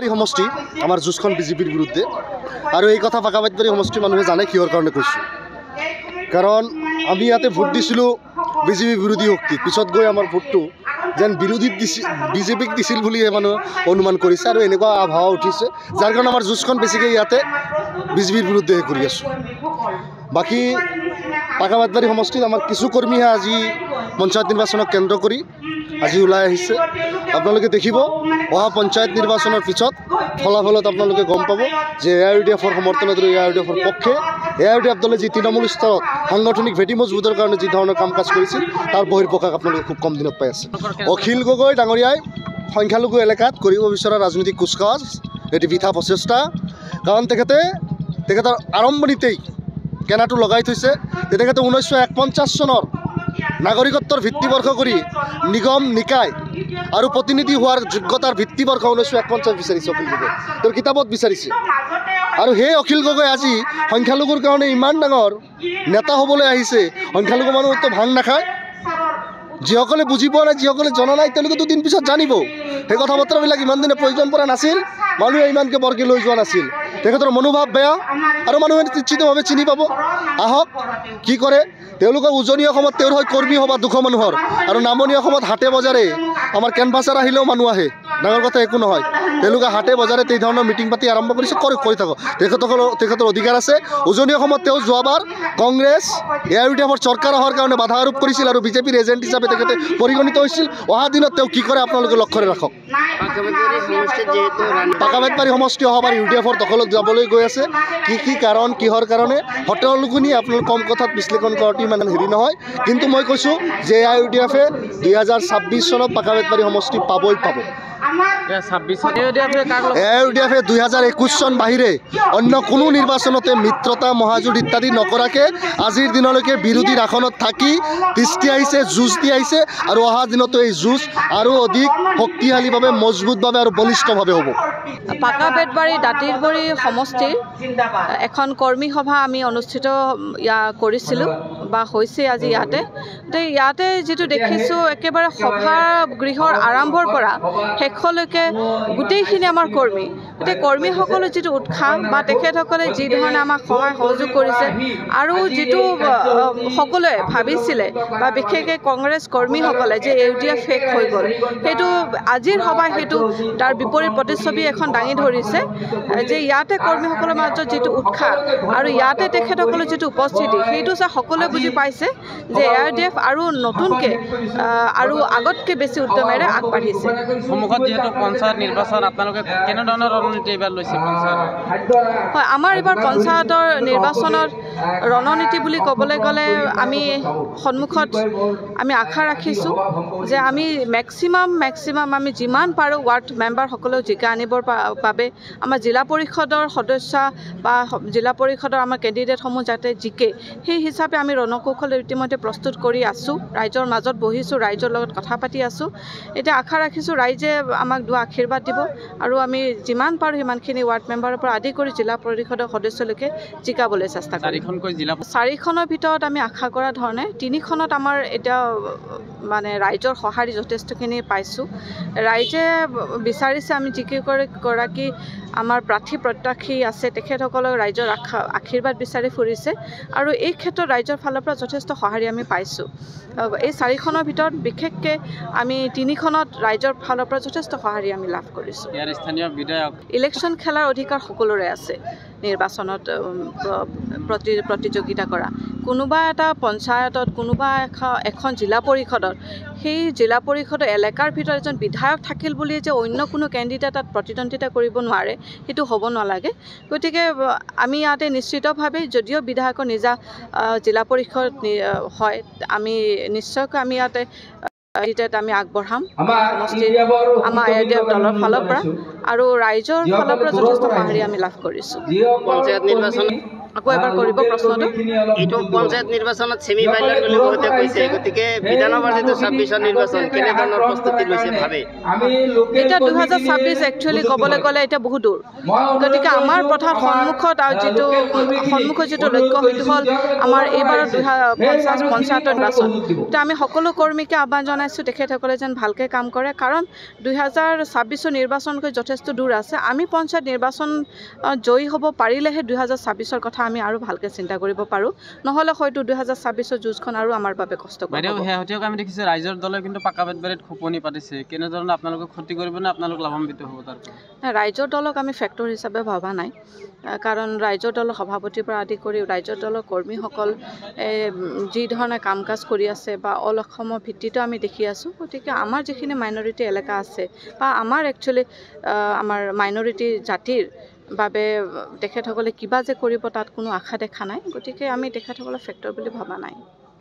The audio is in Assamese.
পাকাবাটবাৰী সমষ্টি আমাৰ যুঁজখন বিজেপিৰ বিৰুদ্ধে আৰু এই কথা পাকাবাটবাৰী সমষ্টি মানুহে জানে কিহৰ কাৰণে কৈছোঁ কাৰণ আমি ইয়াতে ভোট দিছিলোঁ বিজেপি বিৰোধী শক্তিক পিছত গৈ আমাৰ ভোটটো যেন বিৰোধীত বিজেপিক দিছিল বুলিহে মানুহে অনুমান কৰিছে আৰু এনেকুৱা আভাৱ উঠিছে যাৰ কাৰণে আমাৰ যুঁজখন বেছিকৈ ইয়াতে বিজেপিৰ বিৰুদ্ধে কৰি আছোঁ বাকী পাকাবাটবাৰী সমষ্টিত আমাৰ কিছু কৰ্মীহে আজি পঞ্চায়ত নিৰ্বাচনক কেন্দ্ৰ কৰি আজি ওলাই আহিছে আপোনালোকে দেখিব অহা পঞ্চায়ত নিৰ্বাচনৰ পিছত ফলাফলত আপোনালোকে গম পাব যে AIUDFৰ সমৰ্থনত AIUDFৰ পক্ষে AIUDF দলে যি তৃণমূল স্তৰত সাংগঠনিক ভেটি মজবুতৰ কাৰণে যি ধৰণৰ কাম কাজ কৰিছিল তাৰ বহিৰ্প্ৰকাশ আপোনালোকে খুব কম দিনত পাই আছে অখিল গগৈ ডাঙৰীয়াই সংখ্যালঘু এলেকাত কৰিব বিচৰা ৰাজনৈতিক কুচকাৱাজ এটি বৃথা প্ৰচেষ্টা কাৰণ তেখেতৰ আৰম্ভণিতেই কেনাটো লগাই থৈছে যে তেখেতে 1951 চনৰ নাগৰিকত্বৰ ভিত্তিবৰ্ষ কৰি নিগম নিকায় আৰু প্ৰতিনিধি হোৱাৰ যোগ্যতাৰ ভিত্তিবৰ্ষ 1951 বিচাৰিছে অখিল গগৈ তেওঁৰ কিতাপত বিচাৰিছে আৰু সেই অখিল গগৈ আজি সংখ্যালঘুৰ কাৰণে ইমান ডাঙৰ নেতা হ'বলৈ আহিছে সংখ্যালঘু মানুহতো ভাং নাখায় যিসকলে বুজি পোৱা নাই যিসকলে জনা নাই তেওঁলোকে দুদিন পিছত জানিব সেই কথা বতৰাবিলাক ইমান দিনে প্ৰয়োজন পৰা নাছিল মানুহে ইমানকৈ বৰকৈ লৈ যোৱা নাছিল তেখেতৰ মনোভাৱ বেয়া আৰু মানুহে নিশ্চিতভাৱে চিনি পাব আহক কি কৰে তেওঁলোকৰ উজনি অসমত তেওঁৰ হৈ কৰ্মী সভা 200 মানুহৰ আৰু নামনি অসমত হাটে বজাৰে আমাৰ কেনভাছাৰ আহিলেও মানুহ আহে ডাঙৰ কথা একো নহয় তেওঁলোকে হাটে বজাৰে এই ধৰণৰ মিটিং পাতি আৰম্ভ কৰিছে কৰি থাকক তেখেতৰ অধিকাৰ আছে উজনি অসমত তেওঁ যোৱাবাৰ কংগ্ৰেছ AIUDFৰ চৰকাৰ অহাৰ কাৰণে বাধা আৰোপ কৰিছিল আৰু বিজেপিৰ এজেণ্ট হিচাপে তেখেতে পৰিগণিত হৈছিল অহা দিনত তেওঁ কি কৰে আপোনালোকে লক্ষ্যৰে ৰাখক পাকাবাটবাৰী সমষ্টি অহাবাৰ UDFৰ দখলত যাবলৈ গৈ আছে কি কাৰণ কিহৰ কাৰণে সকলোখিনি আপোনালোক কম কথাত বিশ্লেষণ কৰাটো ইমান হেৰি নহয় কিন্তু মই কৈছোঁ যে AIUDFে 2026 চনত পাকাবাটবাৰী সমষ্টি পাবই পাব AIUDFে 2021 চন বাহিৰে অন্য কোনো নিৰ্বাচনতে মিত্ৰতা মহাজোঁট ইত্যাদি নকৰাকৈ আজিৰ দিনলৈকে বিৰোধীৰ আসনত থাকি দৃষ্টি আহিছে যুঁজ দি আহিছে আৰু অহা দিনতো এই যুঁজ আৰু অধিক শক্তিশালীভাৱে মজবুতভাৱে আৰু বলিষ্ঠভাৱে হ'ব পাকাবাটবাৰী দাঁতিৰবৰী সমষ্টিৰ এখন কৰ্মী সভা আমি অনুষ্ঠিত কৰিছিলোঁ বা হৈছে আজি ইয়াতে যিটো দেখিছোঁ একেবাৰে সভা গৃহৰ আৰম্ভৰ পৰা শেষলৈকে গোটেইখিনি আমাৰ কৰ্মী গতিকে কৰ্মীসকলৰ যিটো উৎসাহ বা তেখেতসকলে যি ধৰণে আমাক সহায় সহযোগ কৰিছে আৰু যিটো সকলোৱে ভাবিছিলে বা বিশেষকৈ কংগ্ৰেছ কৰ্মীসকলে যে AIUDF শেষ হৈ গ'ল সেইটো আজিৰ সভাই সেইটো তাৰ বিপৰীত প্ৰতিচ্ছবি এখন দাঙি ধৰিছে যে ইয়াতে কৰ্মীসকলৰ মাজত যিটো উৎসাহ আৰু ইয়াতে তেখেতসকলৰ যিটো উপস্থিতি সেইটো সকলোৱে বুজি পাইছে যে AIUDF আৰু নতুনকৈ আৰু আগতকৈ বেছি উদ্যমেৰে আগবাঢ়িছে সন্মুখত যেহেতু পঞ্চায়ত নিৰ্বাচন আপোনালোকে কেনেধৰণৰ ৰণনীতি এইবাৰ লৈছে পঞ্চায়ত হয় আমাৰ এইবাৰ পঞ্চায়তৰ নিৰ্বাচনৰ ৰণনীতি বুলি ক'বলৈ গ'লে আমি সন্মুখত আমি আশা ৰাখিছোঁ যে আমি মেক্সিমাম আমি যিমান পাৰোঁ ৱাৰ্ড মেম্বাৰসকলেও জিকা আনিবৰ বাবে আমাৰ জিলা পৰিষদৰ সদস্য বা জিলা পৰিষদৰ আমাৰ কেণ্ডিডেটসমূহ যাতে জিকে সেই হিচাপে আমি ৰণকৌশল ইতিমধ্যে প্ৰস্তুত কৰি আছোঁ ৰাইজৰ মাজত বহিছোঁ ৰাইজৰ লগত কথা পাতি আছোঁ এতিয়া আশা ৰাখিছোঁ ৰাইজে আমাক আশীৰ্বাদ দিব আৰু আমি যিমান পাৰোঁ সিমানখিনি ৱাৰ্ড মেম্বাৰৰ পৰা আদি কৰি জিলা পৰিষদৰ সদস্যলৈকে জিকাবলৈ চেষ্টা কৰিম 4খনৰ ভিতৰত আমি আশা কৰা ধৰণে 3খনত আমাৰ এতিয়া মানে ৰাইজৰ সঁহাৰি যথেষ্টখিনি পাইছোঁ ৰাইজে বিচাৰিছে আমি যিকেইগৰাকী আমাৰ প্ৰাৰ্থী প্ৰত্যাশী আছে তেখেতসকলক ৰাইজৰ আশীৰ্বাদ বিচাৰি ফুৰিছে আৰু এই ক্ষেত্ৰত ৰাইজৰ ফালৰ পৰা যথেষ্ট সঁহাৰি আমি পাইছোঁ এই 4খনৰ ভিতৰত বিশেষকৈ আমি 3খনত ৰাইজৰ ফালৰ পৰা যথেষ্ট সঁহাৰি আমি লাভ কৰিছোঁ ইলেকশ্যন খেলাৰ অধিকাৰ সকলোৰে আছে নিৰ্বাচনত প্ৰতিযোগিতা কৰা কোনোবা এটা পঞ্চায়তত কোনোবা এখন জিলা পৰিষদত সেই জিলা পৰিষদৰ এলেকাৰ ভিতৰত এজন বিধায়ক থাকিল বুলি যে অন্য কোনো কেণ্ডিডেট তাত প্ৰতিদ্বন্দ্বিতা কৰিব নোৱাৰে সেইটো হ'ব নালাগে গতিকে আমি ইয়াতে নিশ্চিতভাৱে যদিও বিধায়কৰ নিজা জিলা পৰিষদ হয় আমি নিশ্চয়কৈ আমি ইয়াতে আমি আগবঢ়াম আমাৰ AIUDF দলৰ ফালৰ পৰা আৰু ৰাইজৰ ফালৰ পৰা যথেষ্ট সঁহাৰি আমি লাভ কৰিছোঁ পঞ্চায়ত নিৰ্বাচন আকৌ এবাৰ কৰিব প্ৰশ্নটো। এইটো পঞ্চায়ত নিৰ্বাচনত ছেমি ফাইনেল বুলি বহুতে কৈছে, গতিকে বিধানসভাৰ যিটো 26ৰ নিৰ্বাচন কেনেধৰণৰ প্ৰস্তুতি লৈছে ভাবে? এতিয়া 2026 একচুৱেলি ক'বলৈ গ'লে এতিয়া বহুত দূৰ, গতিকে আমাৰ প্ৰধান সন্মুখত আৰু যিটো লক্ষ্য সেইটো হ'ল আমাৰ এইবাৰৰ 2050 পঞ্চায়তৰ নিৰ্বাচন। তো আমি সকলো কৰ্মীকে আহ্বান জনাইছোঁ তেখেতসকলে যেন ভালকৈ কাম কৰে, কাৰণ 2026 নিৰ্বাচনকৈ যথেষ্ট দূৰ আছে। আমি পঞ্চায়ত নিৰ্বাচন জয়ী হ'ব পাৰিলেহে 2026 কথা আমি আৰু ভালকৈ চিন্তা কৰিব পাৰোঁ, নহ'লে হয়তো 2026 যুঁজখন আৰু আমাৰ বাবে কষ্টকৰ বাইদেউ হ'ব। শেহতীয়াকৈ আমি দেখিছোঁ ৰাইজৰ দলে কিন্তু পাকা বেতবাৰীত খোপনি পাতিছে, কেনেধৰণে আপোনালোকে ক্ষতি কৰিব নে আপোনালোক লাভান্বিত হ'ব তাৰ পৰা? ৰাইজৰ দলক আমি ফেক্টৰ হিচাপে ভবা নাই, কাৰণ ৰাইজৰ দলৰ সভাপতিৰ পৰা আদি কৰি ৰাইজৰ দলৰ কৰ্মীসকল যি ধৰণে কাম কাজ কৰি আছে বা অল অসমৰ ভিত্তিতো আমি দেখি আছোঁ। গতিকে আমাৰ যিখিনি মাইনৰিটি এলেকা আছে বা আমাৰ একচুৱেলি আমাৰ মাইনৰিটি জাতিৰ বাবে তেখেতসকলে কিবা যে কৰিব তাত কোনো আশা দেখা নাই, গতিকে আমি তেখেতসকলক ফেক্টৰ বুলি ভবা নাই।